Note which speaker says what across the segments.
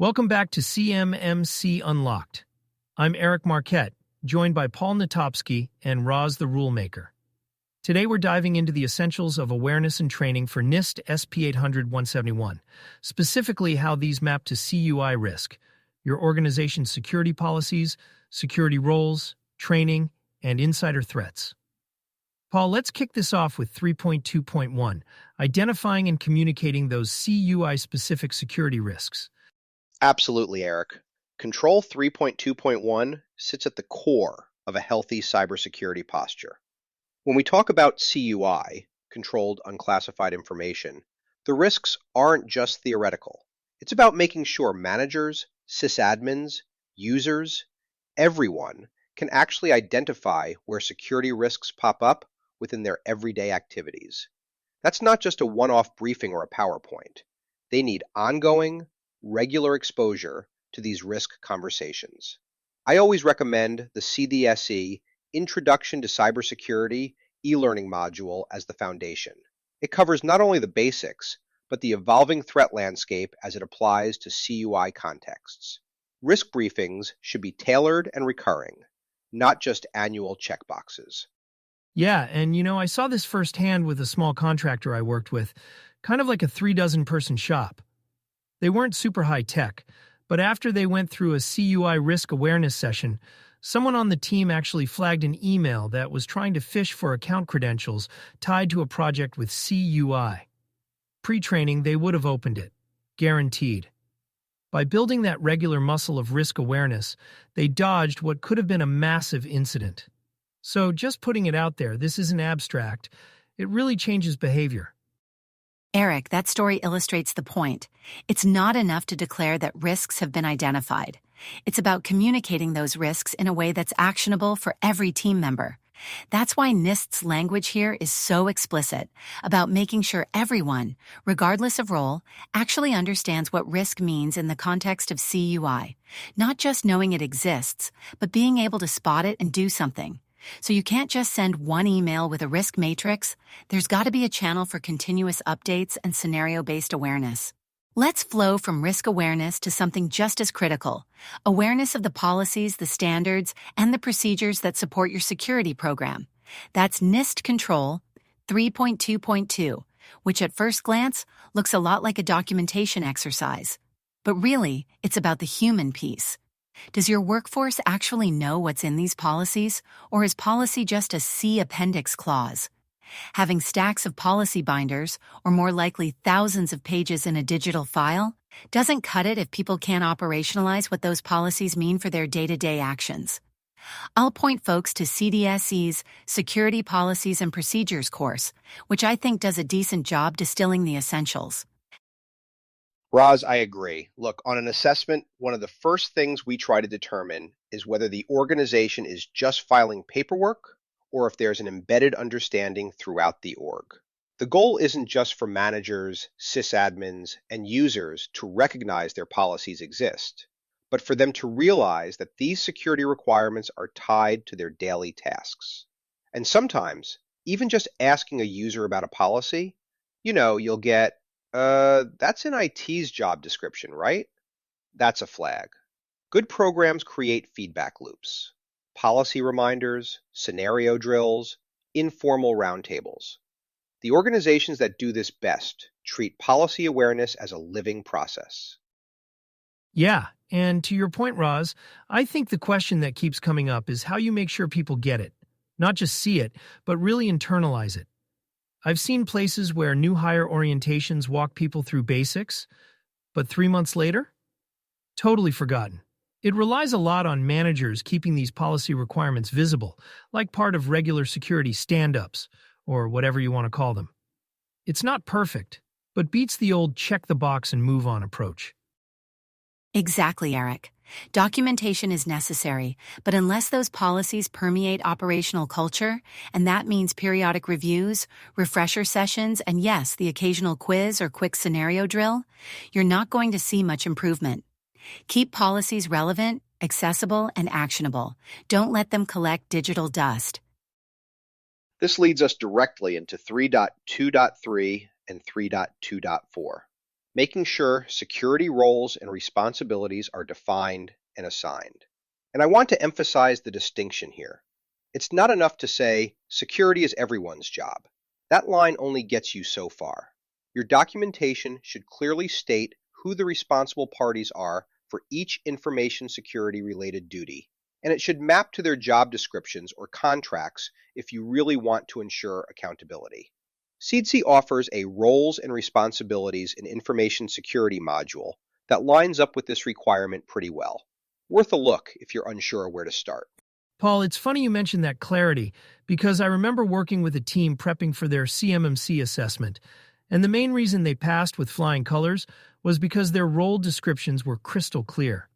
Speaker 1: Welcome back to CMMC Unlocked. I'm Eric Marquette, joined by Paul Natopsky and Roz the Rulemaker. Today we're diving into the essentials of awareness and training for NIST SP800-171, specifically how these map to CUI risk, your organization's security policies, security roles, training, and insider threats. Paul, let's kick this off with 3.2.1, identifying and communicating those CUI-specific security risks.
Speaker 2: Absolutely, Eric. Control 3.2.1 sits at the core of a healthy cybersecurity posture. When we talk about CUI, controlled unclassified information, the risks aren't just theoretical. It's about making sure managers, sysadmins, users, everyone can actually identify where security risks pop up within their everyday activities. That's not just a one-off briefing or a PowerPoint. They need ongoing, regular exposure to these risk conversations. I always recommend the CDSE Introduction to Cybersecurity e-learning module as the foundation. It covers not only the basics, but the evolving threat landscape as it applies to CUI contexts. Risk briefings should be tailored and recurring, not just annual checkboxes.
Speaker 1: Yeah, and I saw this firsthand with a small contractor I worked with, kind of like a 3-dozen-person shop. They weren't super high-tech, but after they went through a CUI risk awareness session, someone on the team actually flagged an email that was trying to fish for account credentials tied to a project with CUI. Pre-training, they would have opened it. Guaranteed. By building that regular muscle of risk awareness, they dodged what could have been a massive incident. So just putting it out there, this isn't abstract. It really changes behavior.
Speaker 3: Eric, that story illustrates the point. It's not enough to declare that risks have been identified. It's about communicating those risks in a way that's actionable for every team member. That's why NIST's language here is so explicit about making sure everyone, regardless of role, actually understands what risk means in the context of CUI. Not just knowing it exists, but being able to spot it and do something. So you can't just send one email with a risk matrix. There's got to be a channel for continuous updates and scenario-based awareness. Let's flow from risk awareness to something just as critical: awareness of the policies, the standards, and the procedures that support your security program. That's NIST Control 3.2.2, which at first glance looks a lot like a documentation exercise. But really, it's about the human piece. Does your workforce actually know what's in these policies, or is policy just a C appendix clause? Having stacks of policy binders, or more likely thousands of pages in a digital file, doesn't cut it if people can't operationalize what those policies mean for their day-to-day actions. I'll point folks to CDSE's Security Policies and Procedures course, which I think does a decent job distilling the essentials.
Speaker 2: Roz, I agree. Look, on an assessment, one of the first things we try to determine is whether the organization is just filing paperwork or if there's an embedded understanding throughout the org. The goal isn't just for managers, sysadmins, and users to recognize their policies exist, but for them to realize that these security requirements are tied to their daily tasks. And sometimes, even just asking a user about a policy, you'll get, that's in IT's job description, right? That's a flag. Good programs create feedback loops, policy reminders, scenario drills, informal roundtables. The organizations that do this best treat policy awareness as a living process.
Speaker 1: Yeah, and to your point, Roz, I think the question that keeps coming up is how you make sure people get it. Not just see it, but really internalize it. I've seen places where new hire orientations walk people through basics, but 3 months later? Totally forgotten. It relies a lot on managers keeping these policy requirements visible, like part of regular security stand-ups, or whatever you want to call them. It's not perfect, but beats the old check the box and move on approach.
Speaker 3: Exactly, Eric. Documentation is necessary, but unless those policies permeate operational culture, and that means periodic reviews, refresher sessions, and yes, the occasional quiz or quick scenario drill, you're not going to see much improvement. Keep policies relevant, accessible, and actionable. Don't let them collect digital dust.
Speaker 2: This leads us directly into 3.2.3 and 3.2.4. making sure security roles and responsibilities are defined and assigned. And I want to emphasize the distinction here. It's not enough to say security is everyone's job. That line only gets you so far. Your documentation should clearly state who the responsible parties are for each information security related duty, and it should map to their job descriptions or contracts if you really want to ensure accountability. CDSE offers a Roles and Responsibilities in Information Security module that lines up with this requirement pretty well. Worth a look if you're unsure where to start.
Speaker 1: Paul, it's funny you mentioned that clarity, because I remember working with a team prepping for their CMMC assessment, and the main reason they passed with flying colors was because their role descriptions were crystal clear.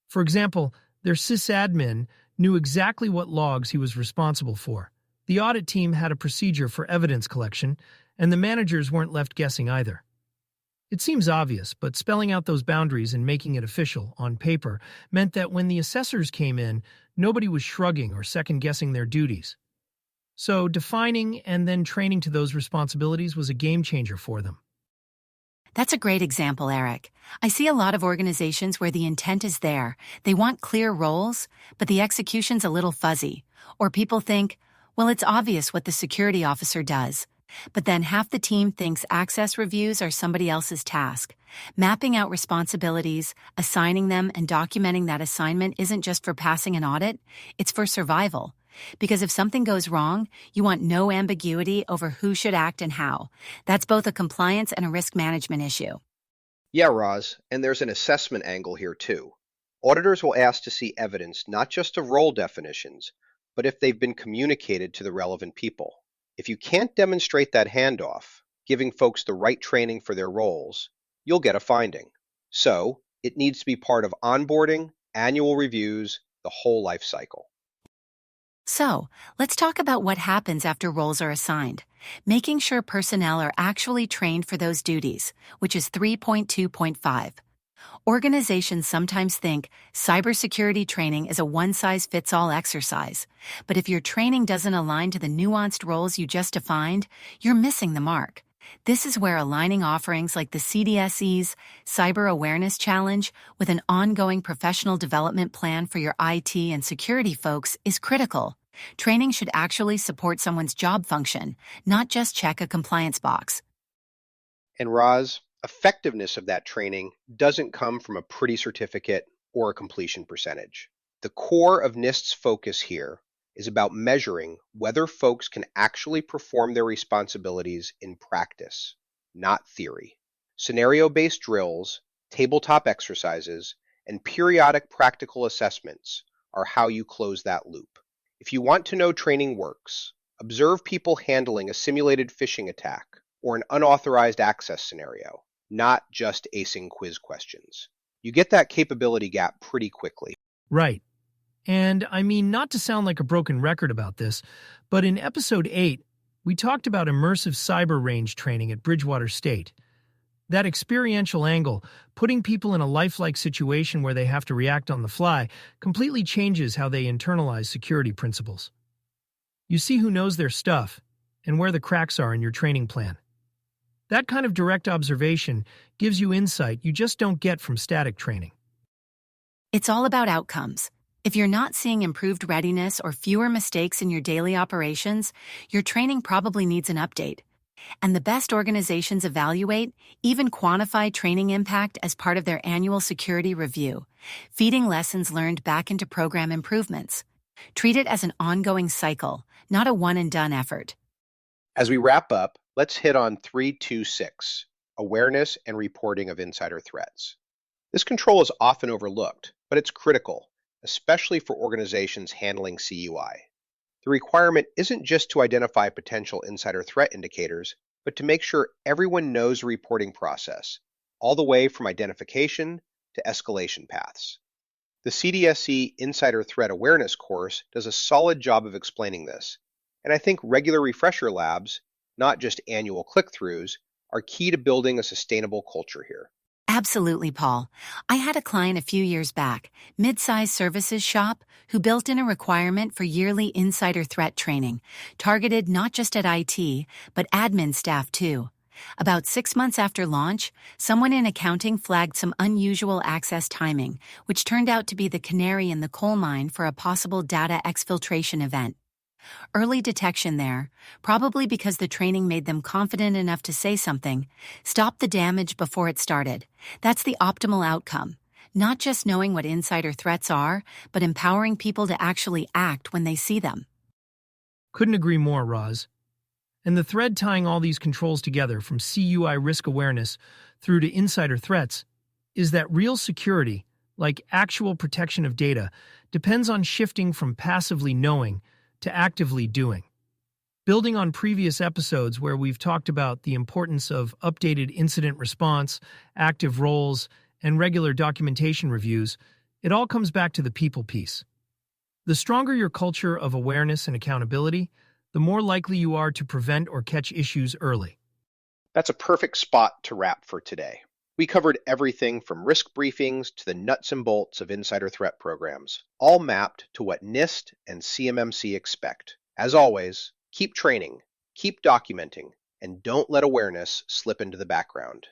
Speaker 1: For example, their sysadmin knew exactly what logs he was responsible for. The audit team had a procedure for evidence collection, and the managers weren't left guessing either. It seems obvious, but spelling out those boundaries and making it official on paper meant that when the assessors came in, nobody was shrugging or second-guessing their duties. So defining and then training to those responsibilities was a game-changer for them.
Speaker 3: That's a great example, Eric. I see a lot of organizations where the intent is there. They want clear roles, but the execution's a little fuzzy. Or people think, well, it's obvious what the security officer does. But then half the team thinks access reviews are somebody else's task. Mapping out responsibilities, assigning them, and documenting that assignment isn't just for passing an audit, it's for survival. Because if something goes wrong, you want no ambiguity over who should act and how. That's both a compliance and a risk management issue.
Speaker 2: Yeah, Roz, and there's an assessment angle here too. Auditors will ask to see evidence not just of role definitions, but if they've been communicated to the relevant people. If you can't demonstrate that handoff, giving folks the right training for their roles, you'll get a finding. So, it needs to be part of onboarding, annual reviews, the whole life cycle.
Speaker 3: So, let's talk about what happens after roles are assigned. Making sure personnel are actually trained for those duties, which is 3.2.5. Organizations sometimes think cybersecurity training is a one-size-fits-all exercise. But if your training doesn't align to the nuanced roles you just defined, you're missing the mark. This is where aligning offerings like the CDSE's Cyber Awareness Challenge with an ongoing professional development plan for your IT and security folks is critical. Training should actually support someone's job function, not just check a compliance box.
Speaker 2: And Roz, effectiveness of that training doesn't come from a pretty certificate or a completion percentage. The core of NIST's focus here is about measuring whether folks can actually perform their responsibilities in practice, not theory. Scenario-based drills, tabletop exercises, and periodic practical assessments are how you close that loop. If you want to know training works, observe people handling a simulated phishing attack or an unauthorized access scenario, not just acing quiz questions. You get that capability gap pretty quickly.
Speaker 1: Right. And I mean, not to sound like a broken record about this, but in episode 8, we talked about immersive cyber range training at Bridgewater State. That experiential angle, putting people in a lifelike situation where they have to react on the fly, completely changes how they internalize security principles. You see who knows their stuff and where the cracks are in your training plan. That kind of direct observation gives you insight you just don't get from static training.
Speaker 3: It's all about outcomes. If you're not seeing improved readiness or fewer mistakes in your daily operations, your training probably needs an update. And the best organizations evaluate, even quantify training impact as part of their annual security review, feeding lessons learned back into program improvements. Treat it as an ongoing cycle, not a one-and-done effort.
Speaker 2: As we wrap up, let's hit on 326, awareness and reporting of insider threats. This control is often overlooked, but it's critical, especially for organizations handling CUI. The requirement isn't just to identify potential insider threat indicators, but to make sure everyone knows the reporting process, all the way from identification to escalation paths. The CDSE Insider Threat Awareness course does a solid job of explaining this, and I think regular refresher labs, not just annual click-throughs, are key to building a sustainable culture here.
Speaker 3: Absolutely, Paul. I had a client a few years back, mid-size services shop, who built in a requirement for yearly insider threat training, targeted not just at IT, but admin staff too. About 6 months after launch, someone in accounting flagged some unusual access timing, which turned out to be the canary in the coal mine for a possible data exfiltration event. Early detection there, probably because the training made them confident enough to say something, stopped the damage before it started. That's the optimal outcome. Not just knowing what insider threats are, but empowering people to actually act when they see them.
Speaker 1: Couldn't agree more, Roz. And the thread tying all these controls together, from CUI risk awareness through to insider threats, is that real security, like actual protection of data, depends on shifting from passively knowing to actively doing. Building on previous episodes where we've talked about the importance of updated incident response, active roles, and regular documentation reviews, it all comes back to the people piece. The stronger your culture of awareness and accountability, the more likely you are to prevent or catch issues early.
Speaker 2: That's a perfect spot to wrap for today. We covered everything from risk briefings to the nuts and bolts of insider threat programs, all mapped to what NIST and CMMC expect. As always, keep training, keep documenting, and don't let awareness slip into the background.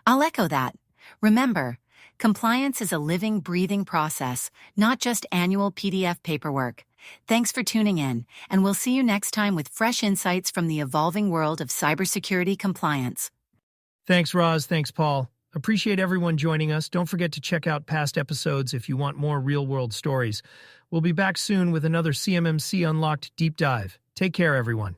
Speaker 3: I'll echo that. Remember, compliance is a living, breathing process, not just annual PDF paperwork. Thanks for tuning in, and we'll see you next time with fresh insights from the evolving world of cybersecurity compliance.
Speaker 1: Thanks, Roz. Thanks, Paul. Appreciate everyone joining us. Don't forget to check out past episodes if you want more real-world stories. We'll be back soon with another CMMC Unlocked deep dive. Take care, everyone.